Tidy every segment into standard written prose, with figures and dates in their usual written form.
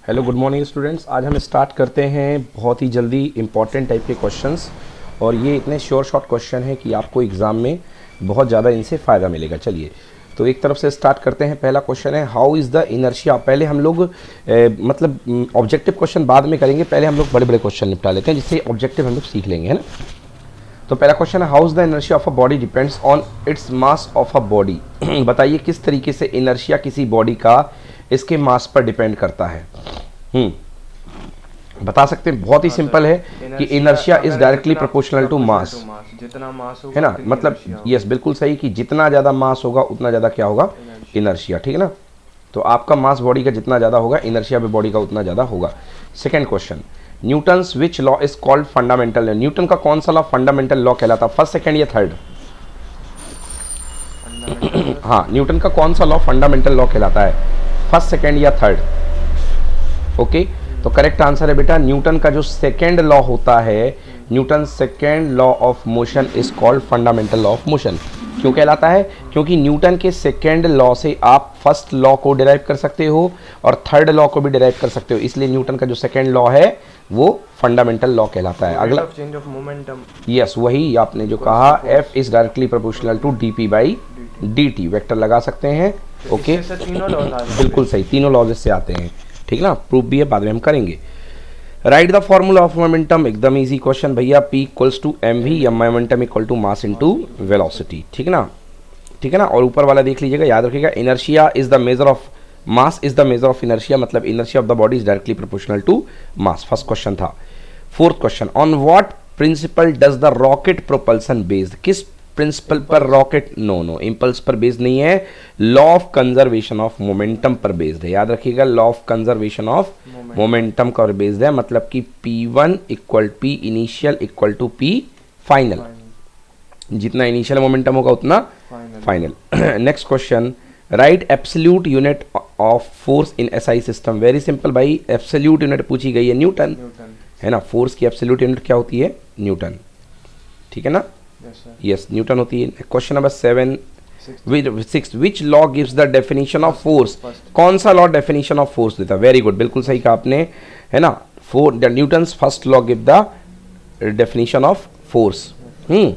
Hello good morning students. आज हम start करते हैं बहुत ही जल्दी इंपॉर्टेंट टाइप के क्वेश्चंस, और ये इतने श्योर शॉर्ट क्वेश्चन हैं कि आपको एग्ज़ाम में बहुत ज़्यादा इनसे फ़ायदा मिलेगा। चलिए तो एक तरफ से स्टार्ट करते हैं। पहला क्वेश्चन है हाउ इज़ द इनर्शिया। पहले हम लोग मतलब ऑब्जेक्टिव क्वेश्चन बाद में करेंगे, पहले हम लोग बड़े बड़े क्वेश्चन निपटा लेते हैं जिससे ऑब्जेक्टिव हम लोग सीख लेंगे, है ना। तो पहला क्वेश्चन है how is the inertia of a body depends on its mass of a body. बताइए किस तरीके से इनर्शिया किसी बॉडी का इसके मास पर डिपेंड करता है। बता सकते हैं, बहुत ही सिंपल है कि inertia is directly proportional to mass, जितना मास होगा है ना। उतनी मतलब inertia होगी। यस बिल्कुल सही कि जितना ज़्यादा मास होगा उतना ज़्यादा क्या होगा, इनर्शिया, ठीक है ना। तो आपका मास बॉडी का जितना ज़्यादा होगा इनर्शिया भी बॉडी का उतना ज़्यादा होगा। Second question, Newton's which law is called fundamental. Newton का कौन सा लॉ फंडामेंटल लॉ कहलाता है, फर्स्ट सेकेंड या थर्ड। हाँ, न्यूटन का कौन सा लॉ फंडामेंटल लॉ कहलाता है, फर्स्ट सेकेंड या थर्ड। ओके तो करेक्ट आंसर है बेटा न्यूटन का जो सेकेंड लॉ होता है, Newton second law of motion is called fundamental law of motion. क्यों कहलाता है, क्योंकि न्यूटन के सेकेंड लॉ से आप फर्स्ट लॉ को डिराइव कर सकते हो और थर्ड लॉ को भी डिराइव कर सकते हो, इसलिए न्यूटन का जो सेकेंड लॉ है वो फंडामेंटल लॉ कहलाता है। अगला चेंज ऑफ मोमेंटम, यस वही आपने जो कहा, F is directly proportional to d p by d t, vector लगा सकते हैं। ओके बिल्कुल सही, तीनों लॉज से आते हैं, ठीक ना। प्रूफ भी है, बाद में हम करेंगे। Write the formula of momentum, एकदम इजी क्वेश्चन भैया। P equals to M V या momentum equal to mass into velocity, ठीक ना, ठीक है ना। और ऊपर वाला देख लीजिएगा, याद रखिएगा inertia is the measure of mass is the measure of inertia, मतलब inertia of the body is directly proportional to mass. First question था। Fourth question, on what principle does the rocket propulsion based. किस principle पर rocket, no impulse पर based नहीं है, law of conservation of momentum पर based है। याद रखिएगा law of conservation of momentum का बेस्ड है, मतलब कि P1 equal P initial equal to P final, जितना इनिशियल मोमेंटम होगा उतना final. Next question, write absolute unit of force in SI system. Very simple भाई, एब्सोल्यूट यूनिट पूछी गई है न्यूटन, है ना। फोर्स की एब्सोल्यूट यूनिट क्या होती है, न्यूटन, ठीक है ना। यस न्यूटन होती है। Question number 6, which law gives the definition of force. कौन सा लॉ डेफिनेशन ऑफ फोर्स देता है, वेरी गुड बिल्कुल सही कहा आपने, है ना। Newton's first law give the definition of force, है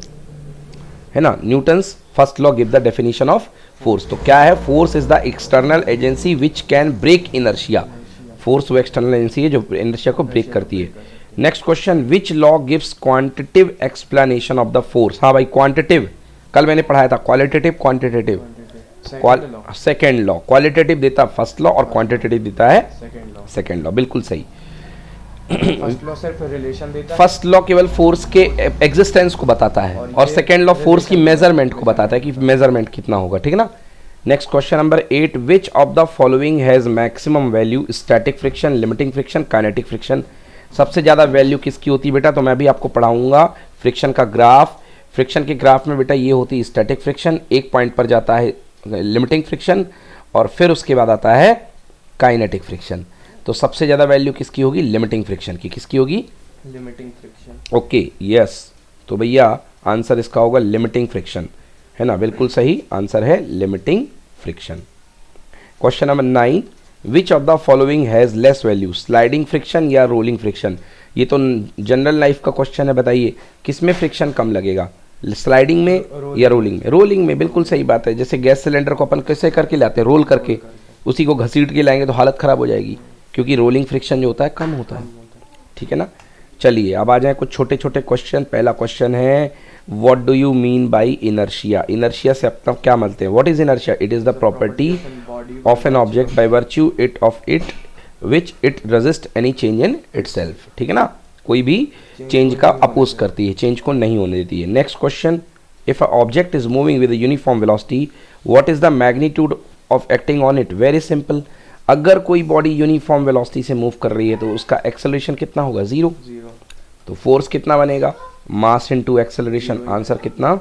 ना। Newton's first law give the definition of force. तो क्या है, force is the external agency which can break inertia. Force वो एक्सटर्नल एजेंसी है जो इनर्शिया को ब्रेक करती है। Next question, which law gives quantitative explanation of the force. हाँ भाई क्वांटिटिव, कल मैंने पढ़ाया था qualitative quantitative. Second law, qualitative देता है फर्स्ट लॉ और क्वांटिटेटिव देता है सेकेंड लॉ, बिल्कुल सही। फर्स्ट लॉ सिर्फ रिलेशन देता है, फर्स्ट लॉ केवल फोर्स के एग्जिस्टेंस को बताता है और सेकेंड लॉ फोर्स की मेजरमेंट को बताता है कि मेजरमेंट कितना होगा, ठीक है ना। Next question number 8, which of the following has maximum value, static friction, limiting friction, kinetic friction. सबसे ज़्यादा वैल्यू किसकी होती है बेटा, तो मैं भी आपको पढ़ाऊंगा फ्रिक्शन का ग्राफ। फ्रिक्शन के ग्राफ में बेटा ये होती है स्टैटिक फ्रिक्शन, एक पॉइंट पर जाता है लिमिटिंग फ्रिक्शन और फिर उसके बाद आता है काइनेटिक फ्रिक्शन। तो सबसे ज़्यादा वैल्यू किसकी होगी, लिमिटिंग फ्रिक्शन की। किसकी होगी, लिमिटिंग फ्रिक्शन। ओके यस, तो भैया आंसर इसका होगा लिमिटिंग फ्रिक्शन, है ना, बिल्कुल सही आंसर है limiting friction. Question number 9, which of the following has less value, sliding friction या रोलिंग फ्रिक्शन। ये तो जनरल लाइफ का क्वेश्चन है, बताइए किसमें फ्रिक्शन कम लगेगा, स्लाइडिंग में या रोलिंग में। रोलिंग में, बिल्कुल सही बात है। जैसे गैस सिलेंडर को अपन कैसे करके लाते हैं, रोल करके, उसी को घसीट के लाएंगे तो हालत ख़राब हो जाएगी, क्योंकि रोलिंग फ्रिक्शन जो होता है कम होता है, ठीक है ना। चलिए अब आ जाए कुछ छोटे छोटे क्वेश्चन। पहला क्वेश्चन है, what do you mean by inertia. Inertia से अपना क्या मिलते हैं, what is inertia, it is the property of an object by virtue it of it which it resist any change in itself, ठीक है ना। कोई भी चेंज का अपोज करती है, चेंज को नहीं होने देती है। Next question, if a object is moving with uniform velocity what is the magnitude of acting on it. Very simple, अगर कोई बॉडी यूनिफॉर्म वेलोसिटी से मूव कर रही है तो उसका एक्सेलरेशन कितना होगा, जीरो। तो फोर्स कितना बनेगा, मास इनटू एक्सेलरेशन, आंसर कितना,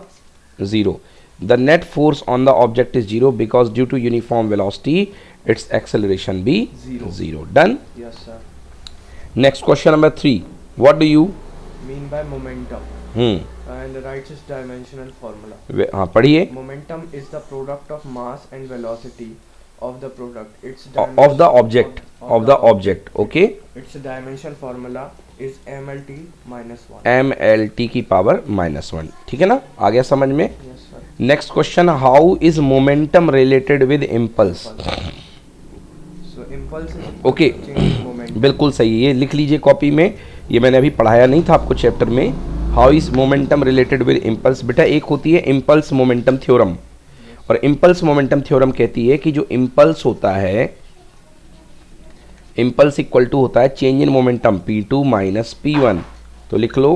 zero. The net force on the object is zero because due to uniform velocity its acceleration भी zero. Done. Next question number 3, what do you mean by momentum and writes its dimensional formula. हाँ पढ़िए। Momentum is the product of mass and velocity of the product. Its of the object, of the object, okay. Its dimension formula is mlt minus 1. mlt की power -1, ठीक है ना, आ गया समझ में. Yes sir. Next question, how is momentum related with impulse. So impulse is Okay. change in momentum. बिल्कुल सही, ये लिख लीजिए कॉपी में, ये मैंने अभी पढ़ाया नहीं था आपको चैप्टर में. How is momentum related with impulse. बेटा एक होती है इम्पल्स मोमेंटम थ्योरम, और इम्पल्स मोमेंटम थ्योरम कहती है कि जो इम्पल्स होता है, इम्पल्स इक्वल टू होता है change in momentum P2 minus P1. तो लिख लो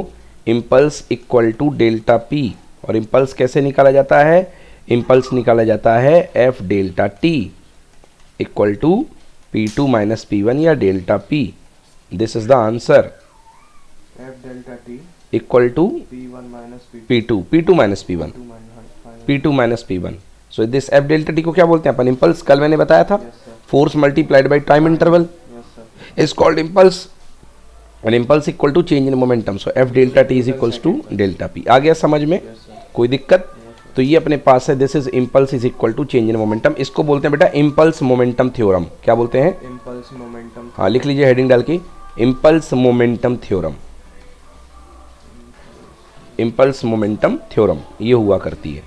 impulse equal to delta P. और इम्पल्स कैसे निकाला जाता है, इम्पल्स निकाला जाता है F delta T equal to P2 minus P1 या delta P. This is the answer. F delta t equal to p1 minus P2 minus P1, 2 minus P2 minus P1. So this F delta T को क्या बोलते हैं अपन, impulse. कल मैंने बताया था, Yes sir. Force multiplied by time interval Yes sir. is called impulse, and impulse equal to change in momentum. So F delta T is equals to delta P. आ गया समझ में, Yes sir. कोई दिक्कत. तो ये अपने पास है, this is impulse is equal to change in momentum. इसको बोलते हैं बेटा इम्पल्स मोमेंटम थ्योरम. क्या बोलते हैं, Impulse momentum. हाँ लिख लीजिए हेडिंग डाल के, impulse momentum theorem. Impulse momentum theorem ये हुआ करती है.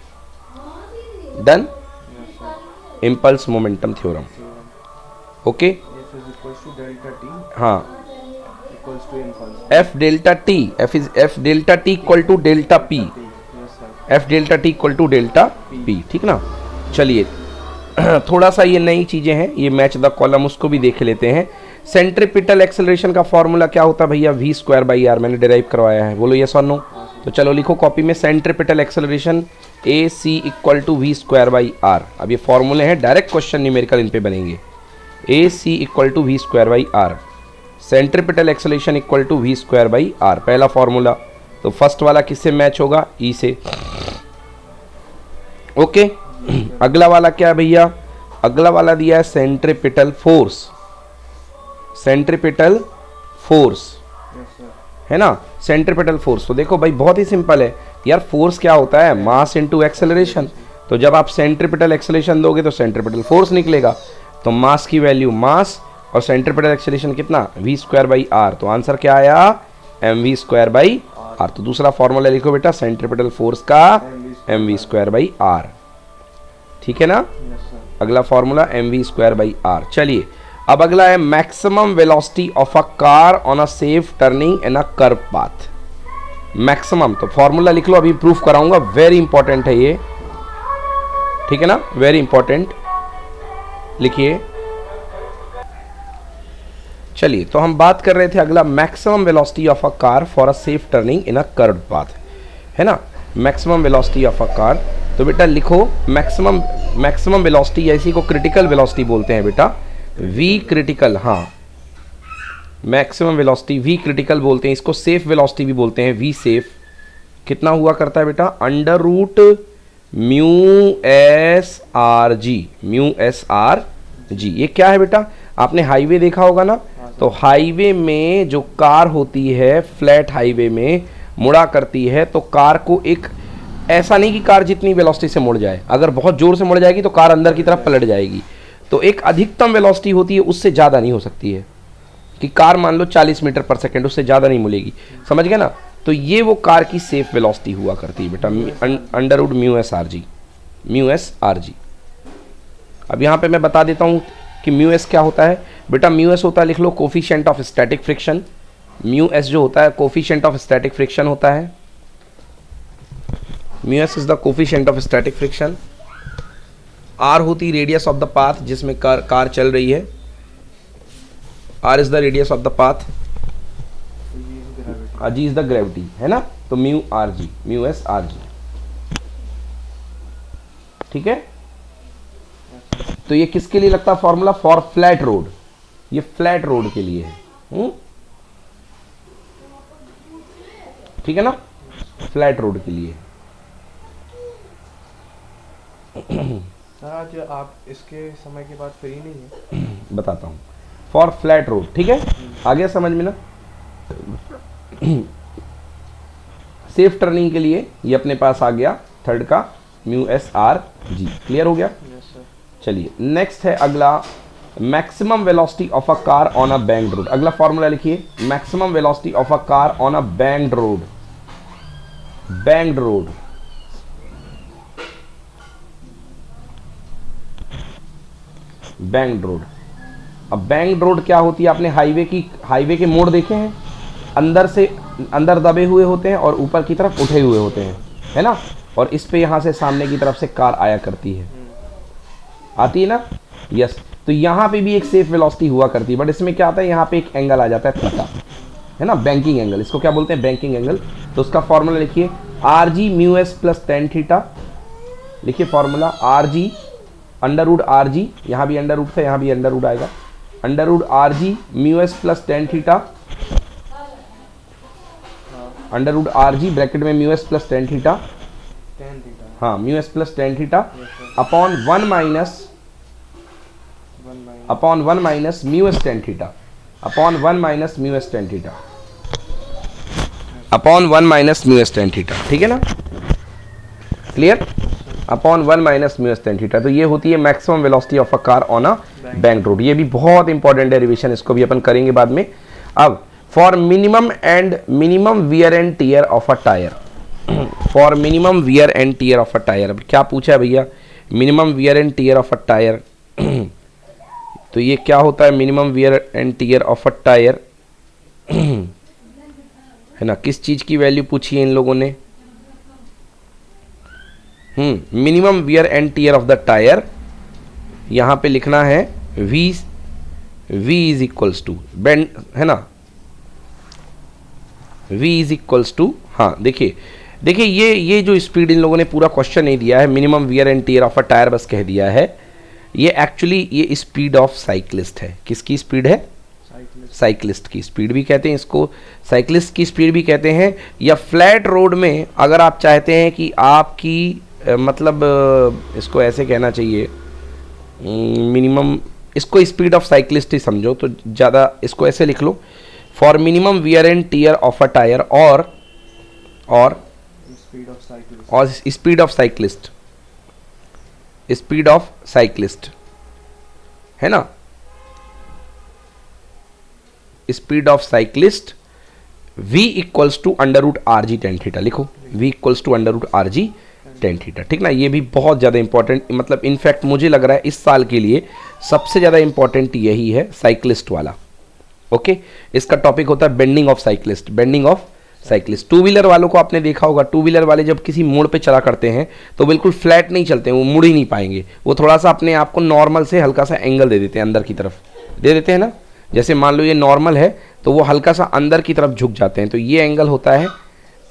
Done. Yes sir. Impulse momentum theorem. Theorem. Okay. F is equals to delta t हाँ, equals to impulse. F delta T, F delta T equal to delta P. Yes sir. F delta T equal to delta P, ठीक ना. चलिए थोड़ा सा ये नई चीज़ें हैं, ये मैच द कॉलम उसको भी देख लेते हैं. सेंट्रीपिटल एक्सेलरेशन का फॉर्मूला क्या होता है भैया, v स्क्वायर बाई आर. मैंने डिराइव करवाया है, बोलो यस और नो. तो चलो लिखो कॉपी में, centripetal acceleration a C equal to we square by r. अब ये फॉर्मूले हैं, डायरेक्ट क्वेश्चन न्यूमेरिकल इन पे बनेंगे. A C equal to we square by R, centripetal acceleration equal to we square by R, पहला फॉर्मूला. तो फर्स्ट वाला किससे मैच होगा, ई से. ओके. अगला वाला क्या है भैया, अगला वाला दिया है centripetal force. Centripetal force Yes sir. है ना, सेंट्रीपिटल फोर्स. तो देखो भाई बहुत ही सिंपल है यार, फोर्स क्या होता है, मास इनटू एक्सेलरेशन. तो जब आप सेंट्रीपिटल एक्सेलरेशन दोगे तो सेंट्रीपिटल फोर्स निकलेगा. तो मास की वैल्यू मास और सेंट्रीपिटल एक्सेलरेशन कितना, वी स्क्वायर बाई आर. तो आंसर क्या आया, m v square by r. तो दूसरा फॉर्मूला लिखो बेटा, सेंट्रीपिटल फोर्स का m v square by r, ठीक है ना. Yes sir. अगला formula m v square by r. चलिए अब अगला है maximum velocity of a car on a safe turning in a curve path. Maximum, तो फॉर्मूला लिख लो, अभी प्रूफ कराऊंगा, वेरी इंपॉर्टेंट है ये, ठीक है ना, वेरी इंपॉर्टेंट. लिखिए. चलिए तो हम बात कर रहे थे अगला, maximum velocity of a car for a safe turning in a curve path, है ना. Maximum velocity of a car, तो बेटा लिखो मैक्सिमम वेलोसिटी, ऐसी को क्रिटिकल वेलोसिटी बोलते हैं बेटा, वी क्रिटिकल. हाँ, मैक्सिमम वेलोसिटी वी क्रिटिकल बोलते हैं, इसको सेफ वेलोसिटी भी बोलते हैं, वी सेफ. कितना हुआ करता है बेटा, under root mu S R G. Mu S R g, ये क्या है बेटा, आपने हाईवे देखा होगा ना. तो हाईवे में जो कार होती है, फ्लैट हाईवे में मुड़ा करती है, तो कार को एक, ऐसा नहीं कि कार जितनी वेलोसिटी से मुड़ जाए, अगर बहुत जोर से मुड़ जाएगी तो कार अंदर की तरफ पलट जाएगी. तो एक अधिकतम वेलोसिटी होती है, उससे ज़्यादा नहीं हो सकती है, कि कार मान लो 40 मीटर पर सेकेंड, उससे ज़्यादा नहीं मुड़ेगी, समझ गए ना. तो ये वो कार की सेफ वेलोसिटी हुआ करती है बेटा, under root mu S R G. Mu S R g. अब यहाँ पे मैं बता देता हूँ कि म्यू एस क्या होता है बेटा. म्यू एस होता है, लिख लो, coefficient of static friction. Mu S जो होता है कोफिशिएंट ऑफ स्टैटिक फ्रिक्शन होता है. Mu S is the coefficient of static friction. R होती रेडियस ऑफ द पाथ जिसमें कार चल रही है. R is the radius of the path, G is the gravity, है ना. तो म्यू आर जी, म्यू एस आर जी, ठीक है. तो ये किसके लिए लगता है फॉर्मूला, फॉर फ्लैट रोड. ये फ्लैट रोड के लिए है, ठीक है ना, फ्लैट रोड के लिए. सर आज आप इसके समय के बाद फ्री नहीं है. बताता हूँ, फॉर फ्लैट रोड, ठीक है. आ गया समझ में ना. सेफ टर्निंग के लिए ये अपने पास आ गया थर्ड का mu S R G. Clear हो गया. Yes sir. चलिए नेक्स्ट है अगला, maximum velocity of a car on a banked road. अगला फॉर्मूला लिखिए, maximum velocity of a car on a banked road. Banked road, banked road. अब banked road क्या होती है, आपने हाईवे के मोड़ देखे हैं, अंदर से अंदर दबे हुए होते हैं और ऊपर की तरफ उठे हुए होते हैं, है ना, और इस पे यहाँ से सामने की तरफ से कार आया करती है, आती है ना, यस। तो यहाँ पे भी एक सेफ वेलोसिटी हुआ करती है, बट इसमें क्या आता है, यहाँ पे एक एंगल आ जाता है थीटा, है ना, बैंकिंग एंगल, इसको क्या बोलते हैं, बैंकिंग एंगल। तो उसका फॉर्मूला लिखिए, आर जी mu S plus tan theta. लिखिए formula, R G under root R G, यहाँ भी अंडर रूट था, यहाँ भी अंडर रूट आएगा, अंडर रूट आर जी mu S plus tan theta, under root R G bracket में mu S plus tan theta, हाँ mu S plus tan theta upon one minus mu S tan theta, upon one minus mu S tan theta, upon one minus mu S tan theta, ठीक है ना, clear, upon one minus mu S tan theta. तो ये होती है maximum velocity of a car on a banked road. ये भी बहुत इंपॉर्टेंट डेरिवेशन, इसको भी अपन करेंगे बाद में। अब for minimum wear and tear of a tyre, for minimum wear and tear of a tyre. अब क्या पूछा है भैया, minimum wear and tear of a tyre. तो ये क्या होता है, minimum wear and tear of a tyre, है ना, किस चीज की वैल्यू पूछी है इन लोगों ने, minimum wear and tear of the tyre. यहां पे लिखना है v is equals to bend, है ना, v इज इक्वल्स टू, हाँ देखिए ये जो स्पीड इन लोगों ने पूरा क्वेश्चन नहीं दिया है, minimum wear and tear of a tyre बस कह दिया है, ये एक्चुअली ये स्पीड ऑफ साइक्लिस्ट है। किसकी स्पीड है, साइक्लिस्ट की स्पीड भी कहते हैं इसको, साइक्लिस्ट की स्पीड भी कहते हैं। या फ्लैट रोड में अगर आप चाहते हैं कि आपकी मतलब इसको ऐसे कहना चाहिए, मिनिमम, इसको स्पीड ऑफ साइक्लिस्ट ही समझो तो ज़्यादा, इसको ऐसे लिख लो, for minimum wear and tear of a tyre और speed of cyclist, speed of cyclist, है ना, speed of cyclist v equals to under root R G tan theta. लिखो v equals to under root R G tan theta, ठीक ना। ये भी बहुत ज़्यादा इंपॉर्टेंट, मतलब इनफैक्ट मुझे लग रहा है इस साल के लिए सबसे ज़्यादा इंपॉर्टेंट यही है, साइक्लिस्ट वाला। ओके, इसका टॉपिक होता है bending of cyclist, bending of cyclist. Two wheeler वालों को आपने देखा होगा, टू व्हीलर वाले जब किसी मोड़ पे चला करते हैं तो बिल्कुल फ्लैट नहीं चलते हैं, वो मुड़ ही नहीं पाएंगे, वो थोड़ा सा अपने आप को नॉर्मल से हल्का सा एंगल दे देते हैं, अंदर की तरफ दे देते हैं ना। जैसे मान लो ये नॉर्मल है तो वो हल्का सा अंदर की तरफ झुक जाते हैं, तो ये एंगल होता है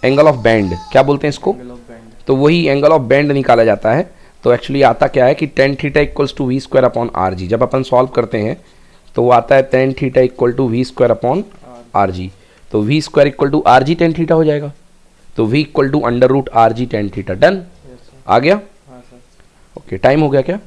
एंगल ऑफ बैंड, क्या बोलते हैं इसको, तो वही एंगल ऑफ बैंड निकाला जाता है। तो एक्चुअली आता क्या है कि tan theta equals to we square upon R G, जब अपन सॉल्व करते हैं तो वो आता है tan theta equal to we square upon R G, तो V square equal to R G tan theta हो जाएगा, तो V equal to under root R G tan theta. Done, आ गया, ओके, टाइम हो गया क्या।